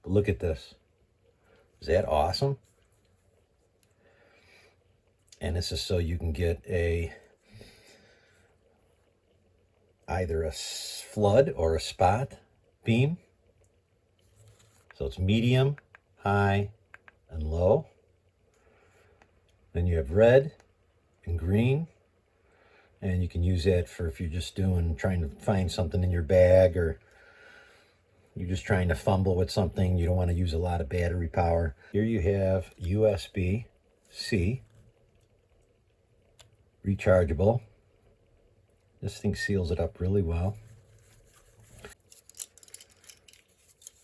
But look at this. Is that awesome? And this is so you can get either a flood or a spot beam. So it's medium, high, and low. Then you have red and green. And you can use that for if you're just trying to find something in your bag, or you're just trying to fumble with something. You don't want to use a lot of battery power. Here you have USB-C, rechargeable. This thing seals it up really well.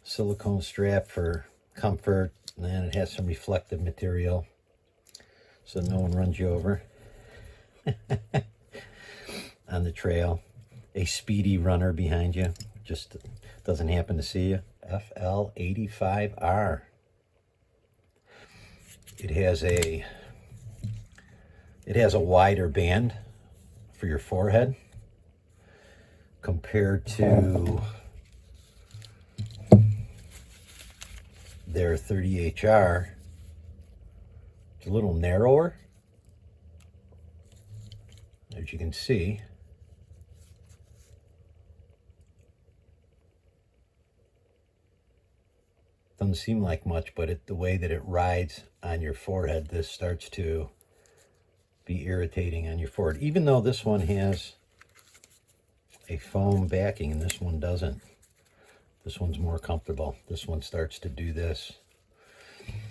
Silicone strap for comfort, and it has some reflective material so no one runs you over on the trail. A speedy runner behind you just doesn't happen to see you. FL85R. It has a wider band for your forehead compared to their 30HR. It's a little narrower, as you can see. Doesn't seem like much, but the way that it rides on your forehead, this starts to be irritating on your forehead. Even though this one has a foam backing and this one doesn't. This one's more comfortable. This one starts to do this.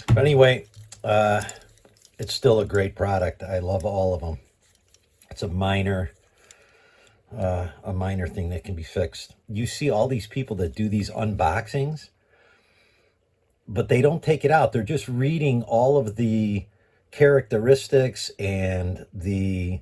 But anyway, it's still a great product. I love all of them. It's a minor thing that can be fixed. You see all these people that do these unboxings, but they don't take it out. They're just reading all of the characteristics and the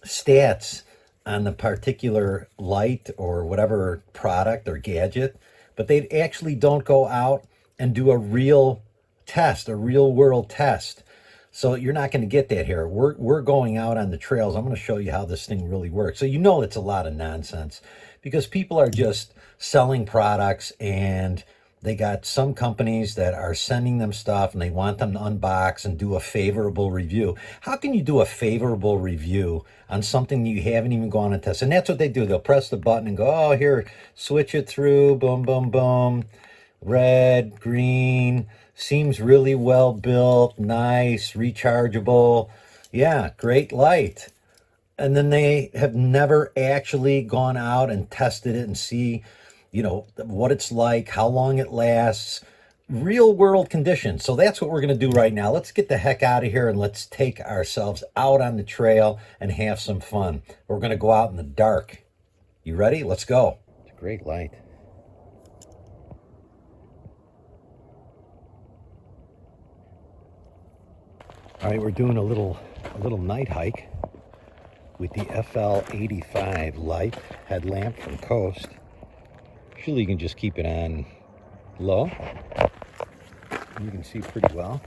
stats on the particular light or whatever product or gadget, but they actually don't go out and do a real test, a real world test. So you're not going to get that here. We're going out on the trails. I'm going to show you how this thing really works. So you know it's a lot of nonsense because people are just selling products, and they got some companies that are sending them stuff and they want them to unbox and do a favorable review. How can you do a favorable review on something you haven't even gone and tested? And that's what they do. They'll press the button and go, oh, here, switch it through, boom, boom, boom. Red, green, seems really well built, nice, rechargeable. Yeah, great light. And then they have never actually gone out and tested it and see, you know, what it's like, how long it lasts, real world conditions. So that's what we're going to do right now. Let's get the heck out of here and let's take ourselves out on the trail and have some fun. We're going to go out in the dark. You ready? Let's go. It's a great light. All right, we're doing a little night hike with the FL85 light headlamp from Coast. Usually you can just keep it on low. You can see pretty well.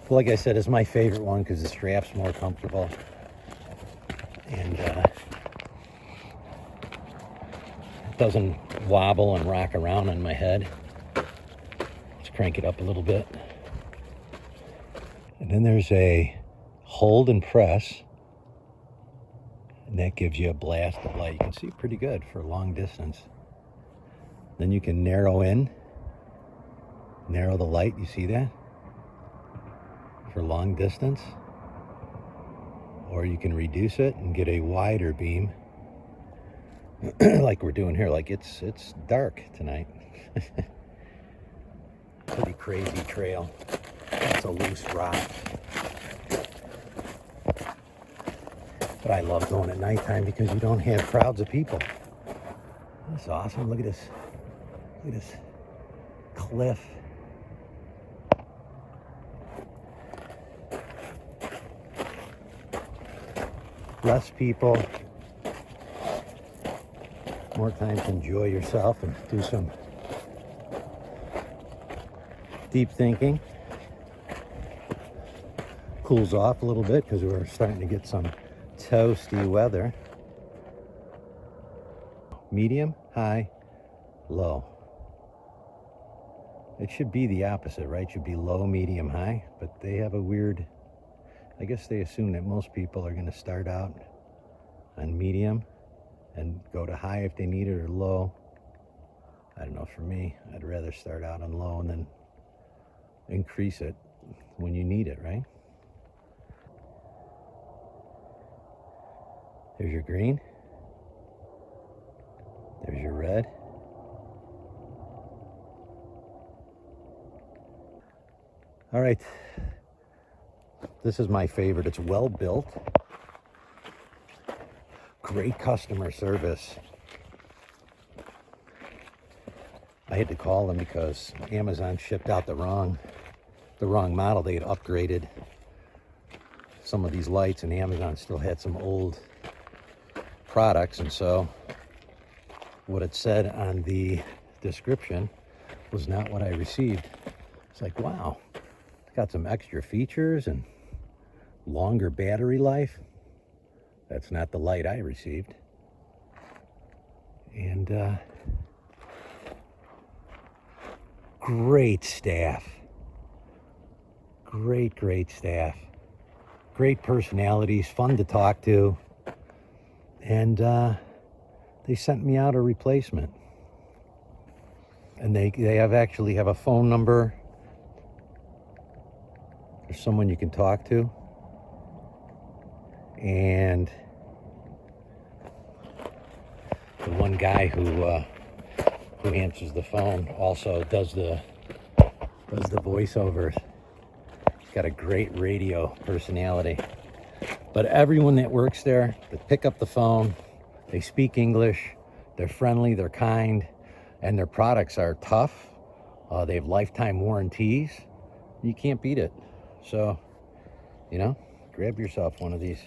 Like I said, it's my favorite one because the strap's more comfortable. And it doesn't wobble and rock around on my head. Let's crank it up a little bit. And then there's a hold and press. And that gives you a blast of light. You can see pretty good for long distance. Then you can narrow the light. You see that? For long distance. Or you can reduce it and get a wider beam. Like we're doing here. Like it's dark tonight. Pretty crazy trail. It's a loose rock. But I love going at nighttime because you don't have crowds of people. That's awesome. Look at this. Look at this cliff. Less people. More time to enjoy yourself and do some deep thinking. Cools off a little bit because we're starting to get some toasty weather. medium, high, low. It should be the opposite, right? It should be low, medium, high, but they have a weird, I guess they assume that most people are going to start out on medium and go to high if they need it, or low. I don't know, for me, I'd rather start out on low and then increase it when you need it, right? There's your green. There's your red. All right, this is my favorite. It's well built, great customer service. I had to call them because Amazon shipped out the wrong model. They had upgraded some of these lights, and Amazon still had some old products, and so what it said on the description was not what I received. It's like, wow, it's got some extra features and longer battery life. That's not the light I received. And great staff. Great staff. Great personalities, fun to talk to. And they sent me out a replacement. And they actually have a phone number. There's someone you can talk to. And the one guy who answers the phone also does the voiceovers. He's got a great radio personality. But everyone that works there, they pick up the phone, they speak English, they're friendly, they're kind, and their products are tough. They have lifetime warranties. You can't beat it. So, you know, grab yourself one of these.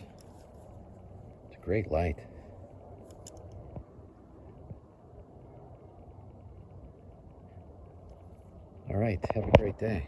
It's a great light. All right, have a great day.